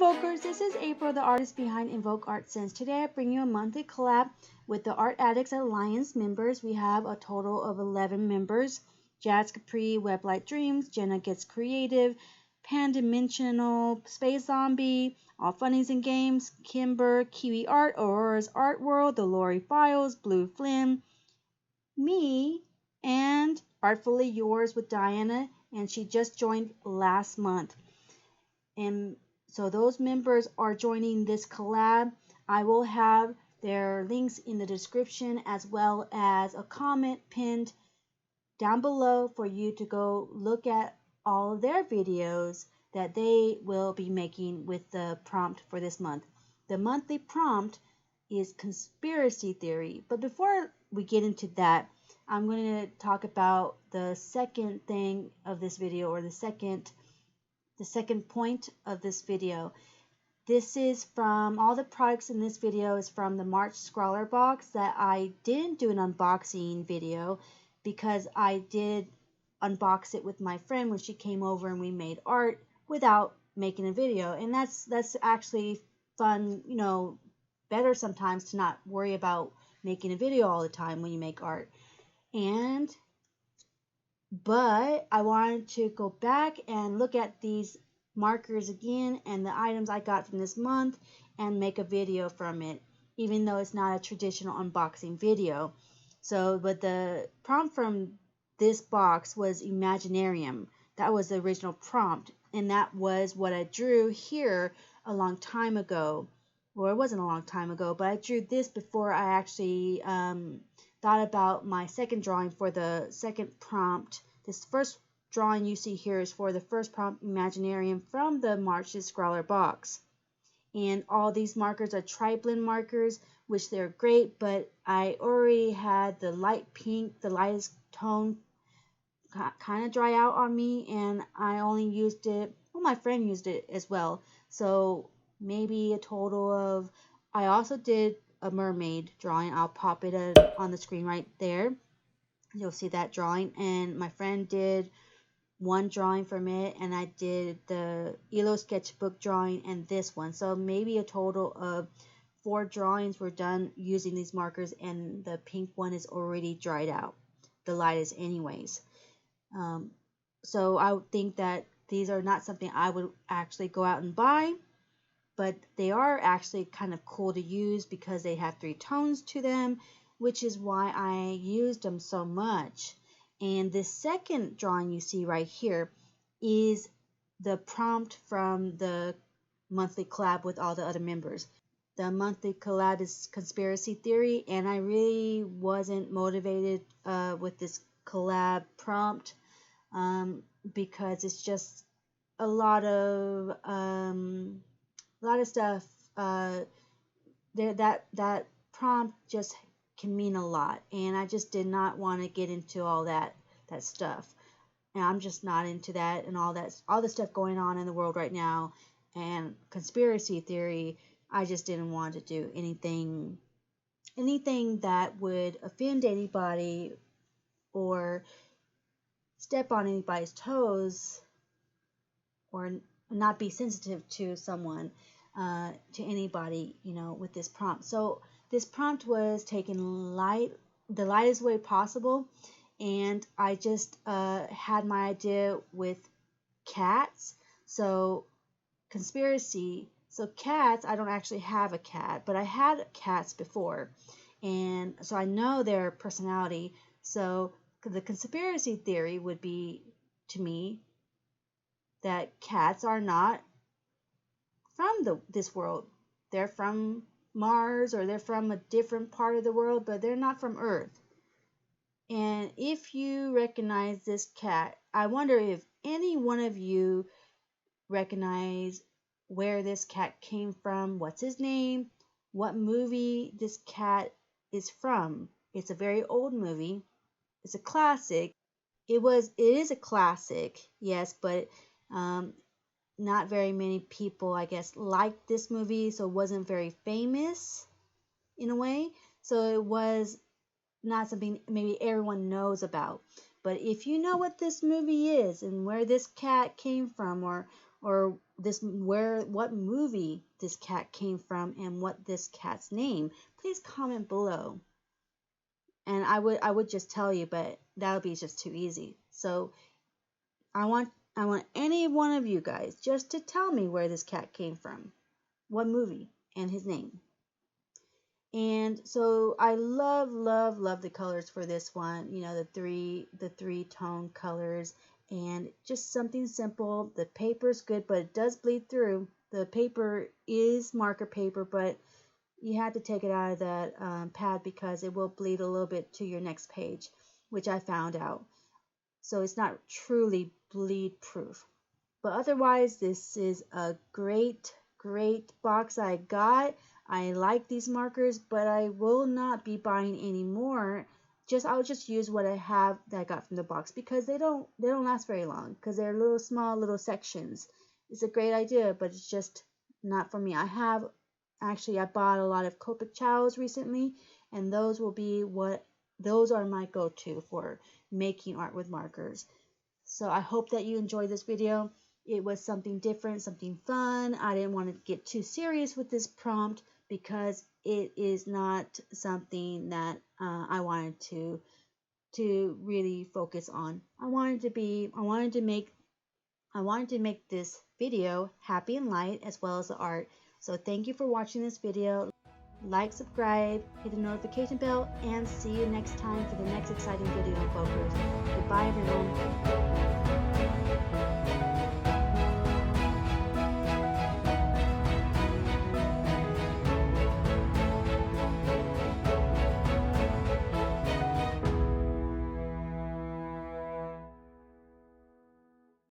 Invokers, this is April, the artist behind InvokeArtSense. Today I bring you a monthly collab with the Art Addicts Alliance members. We have a total of 11 members. Jazz Capri, Weblight Dreams, Jenna Gets Creative, Pan-Dimensional, Space Zombie, All Funnies and Games, Kimber, Kiwi Art, Aurora's Art World, The Lori Files, Blue Flynn, me, and Artfully Yours with Diana, and she just joined last month. And so those members are joining this collab. I will have their links in the description as well as a comment pinned down below for you to go look at all of their videos that they will be making with the prompt for this month. The monthly prompt is conspiracy theory. But before we get into that, I'm going to talk about the second thing of this video, or the second point of this video. This is from all the products in this video is from the March Scrawlrbox that I didn't do an unboxing video because I did unbox it with my friend when she came over and we made art without making a video. And that's actually fun, you know, better sometimes to not worry about making a video all the time when you make art. But I wanted to go back and look at these markers again and the items I got from this month and make a video from it, even though it's not a traditional unboxing video. So, but the prompt from this box was Imaginarium. That was the original prompt, and that was what I drew here a long time ago. Well, it wasn't a long time ago, but I drew this before I actually thought about my second drawing for the second prompt. This first drawing you see here is for the first prompt, Imaginarium, from the March's Scrawlrbox. And all these markers are Triblend markers, which they're great, but I already had the light pink, the lightest tone, kind of dry out on me, and I only used it, well, my friend used it as well. So maybe a total of, I also did a mermaid drawing. I'll pop it on the screen right there. You'll see that drawing, and my friend did one drawing from it, and I did the ELO sketchbook drawing and this one. So maybe a total of 4 drawings were done using these markers, and the pink one is already dried out, the lightest anyways. So I would think that these are not something I would actually go out and buy, but they are actually kind of cool to use because they have 3 tones to them, which is why I used them so much. And this second drawing you see right here is the prompt from the monthly collab with all the other members. The monthly collab is conspiracy theory, and I really wasn't motivated with this collab prompt because it's just a lot of stuff. That prompt just can mean a lot, and I just did not want to get into all that stuff, and I'm just not into that, and all the stuff going on in the world right now, and conspiracy theory. I just didn't want to do anything that would offend anybody or step on anybody's toes or not be sensitive to someone, to anybody, you know, with this prompt. So this prompt was taken the lightest way possible, and I just had my idea with cats. So conspiracy. So cats, I don't actually have a cat, but I had cats before, and so I know their personality. So the conspiracy theory would be, to me, that cats are not from this world. They're from Mars, or they're from a different part of the world, but they're not from Earth. And if you recognize this cat, I wonder if any one of you recognize where this cat came from, what's his name, what movie this cat is from. It's a very old movie. It's a classic. It is a classic, yes, but not very many people, I guess, liked this movie, so it wasn't very famous in a way. So it was not something maybe everyone knows about. But if you know what this movie is and where this cat came from, or what movie this cat came from and what this cat's name, please comment below. And I would just tell you, but that would be just too easy. So I want any one of you guys just to tell me where this cat came from, what movie, and his name. And so I love the colors for this one. You know, the three tone colors, and just something simple. The paper's good, but it does bleed through. The paper is marker paper, but you have to take it out of that pad because it will bleed a little bit to your next page, which I found out. So it's not truly bleed proof. But otherwise, this is a great box I got. I like these markers, but I will not be buying any more. I'll just use what I have that I got from the box, because they don't last very long, because they're little small sections. It's a great idea, but it's just not for me. I bought a lot of Copic Chows recently, and those are my go-to for making art with markers. So I hope that you enjoyed this video. It was something different, something fun. I didn't want to get too serious with this prompt, because it is not something that I wanted to really focus on. I wanted to make this video happy and light, as well as the art. So thank you for watching this video. Like, subscribe, hit the notification bell, and see you next time for the next exciting video, Invokers. Goodbye, everyone.